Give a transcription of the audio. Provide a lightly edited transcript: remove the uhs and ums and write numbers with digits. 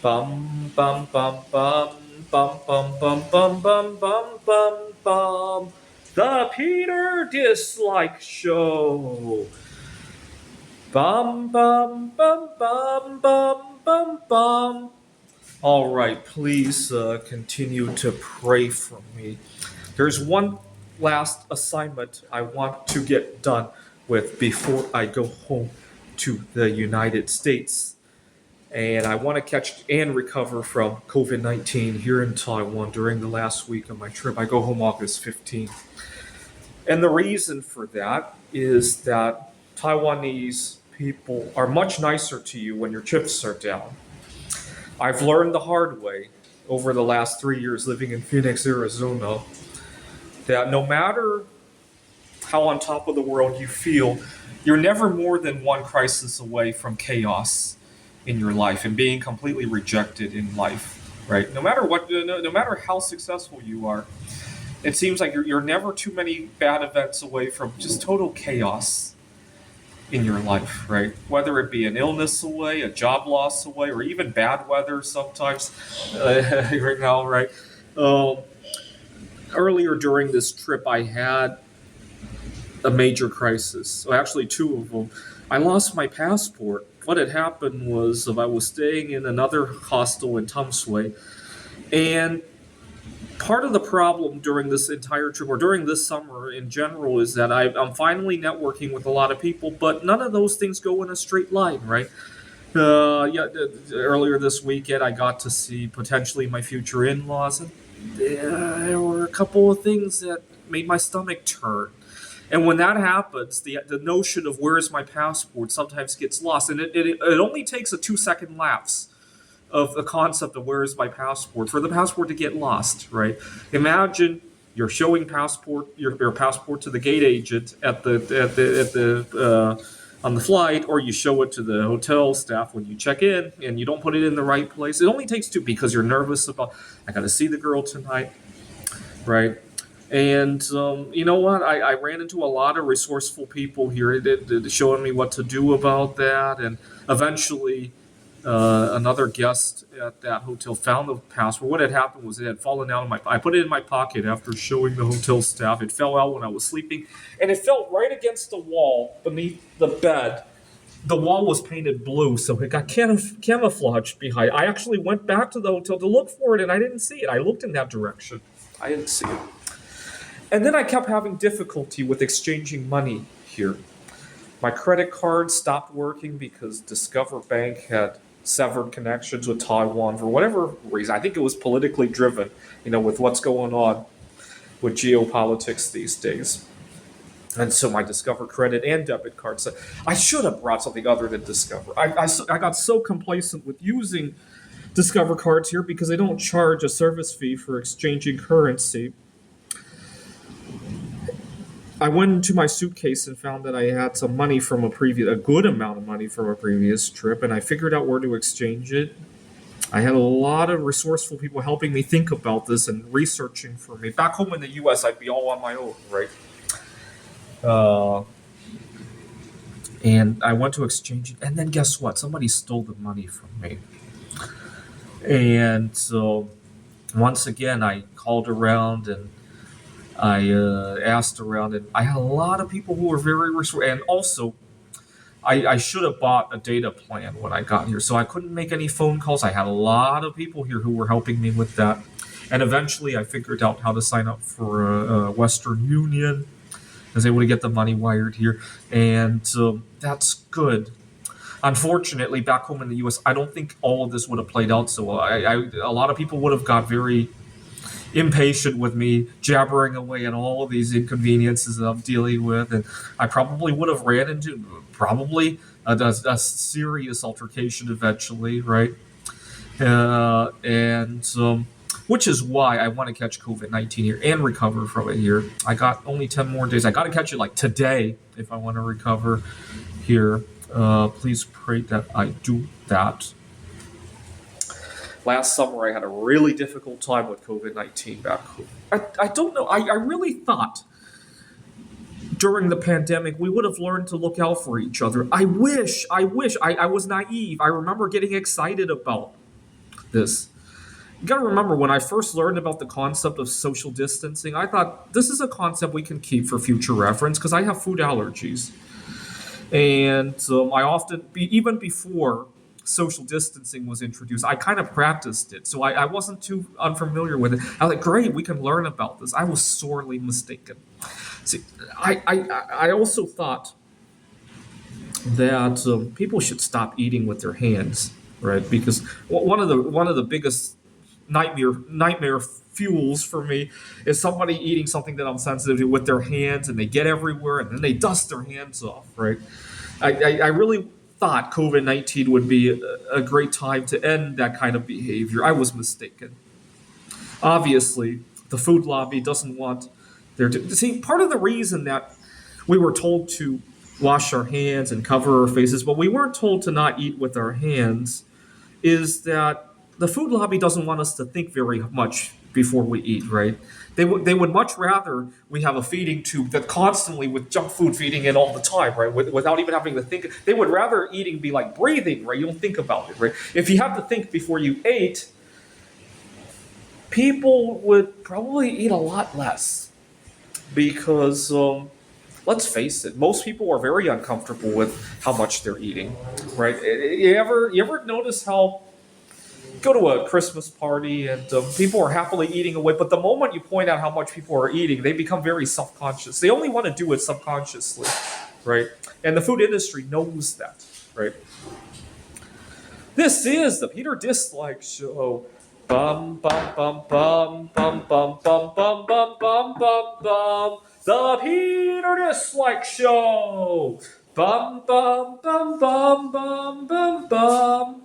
Bum bum bum bum bum bum bum bum bum bum bum bum. The Peter Dislike Show. Bum bum bum bum bum bum bum. All right, please continue to pray for me. There's one last assignment I want to get done with before I go home to the United States. And I want to catch and recover from COVID 19 here in Taiwan during the last week of my trip. I go home August 15th. And the reason for that is that Taiwanese people are much nicer to you when your chips are down. I've learned the hard way over the last 3 years living in Phoenix, Arizona, that no matter how on top of the world you feel, you're never more than one crisis away from chaos in your life and being completely rejected in life, right? No matter what, no matter how successful you are, it seems like you're never too many bad events away from just total chaos in your life, right? Whether it be an illness away, a job loss away, or even bad weather sometimes right now, right? Um, Earlier during this trip, I had a major crisis. Well, actually, two of them. I lost my passport. What had happened was I was staying in another hostel in Tumsway, and part of the problem during this entire trip, or during this summer in general, is that I'm finally networking with a lot of people, but none of those things go in a straight line, right? Earlier this weekend, I got to see potentially my future in-laws, and there were a couple of things that made my stomach turn. And when that happens, the notion of where is my passport sometimes gets lost, and it only takes a 2 second lapse of the concept of where is my passport for the passport to get lost, right? Imagine you're showing your passport to the gate agent at the on the flight, or you show it to the hotel staff when you check in, and you don't put it in the right place. It only takes two because you're nervous about I got to see the girl tonight, right? And you know what? I ran into a lot of resourceful people here showing me what to do about that, and eventually another guest at that hotel found the passport. What had happened was it had fallen out of my. I put it in my pocket after showing the hotel staff. It fell out when I was sleeping, and it fell right against the wall beneath the bed. The wall was painted blue, so it got camouflaged behind. I actually went back to the hotel to look for it, and I didn't see it. I looked in that direction. I didn't see it. And then I kept having difficulty with exchanging money here. My credit card stopped working because Discover Bank had severed connections with Taiwan for whatever reason. I think it was politically driven, with what's going on with geopolitics these days. And so my Discover credit and debit card said, I should have brought something other than Discover. I got so complacent with using Discover cards here because they don't charge a service fee for exchanging currency. I went into my suitcase and found that I had some money from a good amount of money from a previous trip, and I figured out where to exchange it. I had a lot of resourceful people helping me think about this and researching for me. Back home in the U.S., I'd be all on my own, right? And I went to exchange it, and then guess what? Somebody stole the money from me. And so, once again, I called around and I asked around, and I had a lot of people who were very resourceful. And also, I should have bought a data plan when I got here, so I couldn't make any phone calls. I had a lot of people here who were helping me with that. And eventually, I figured out how to sign up for Western Union. I was able to get the money wired here, and that's good. Unfortunately, back home in the U.S., I don't think all of this would have played out so well. A lot of people would have got very impatient with me jabbering away at all of these inconveniences that I'm dealing with, and I probably would have ran into a serious altercation eventually, right? And which is why I want to catch COVID-19 here and recover from it here. I got only 10 more days. I got to catch it like today if I want to recover here. Please pray that I do that. Last summer, I had a really difficult time with COVID-19 back home. I don't know. I really thought during the pandemic we would have learned to look out for each other. I wish. I was naive. I remember getting excited about this. You got to remember, when I first learned about the concept of social distancing, I thought this is a concept we can keep for future reference because I have food allergies. And I often, even before social distancing was introduced, I kind of practiced it. So I wasn't too unfamiliar with it. I was like, great, we can learn about this. I was sorely mistaken. See, I also thought that people should stop eating with their hands, right? Because one of the biggest nightmare fuels for me is somebody eating something that I'm sensitive to with their hands, and they get everywhere, and then they dust their hands off, right? I really thought COVID-19 would be a great time to end that kind of behavior. I was mistaken. Obviously, the food lobby doesn't want there to see. Part of the reason that we were told to wash our hands and cover our faces, but we weren't told to not eat with our hands, is that the food lobby doesn't want us to think very much before we eat, right? They would much rather we have a feeding tube that constantly with junk food feeding in all the time, right? Without even having to think. They would rather eating be like breathing, right? You don't think about it, right? If you have to think before you ate, people would probably eat a lot less because let's face it, most people are very uncomfortable with how much they're eating, right? You ever notice how go to a Christmas party and people are happily eating away, but the moment you point out how much people are eating, they become very self-conscious. They only want to do it subconsciously, right? And the food industry knows that, right? This is the Peter Dislike Show. Bum bum bum bum bum bum bum bum bum bum bum bum. The Peter Dislike Show. Bum bum bum bum bum bum bum.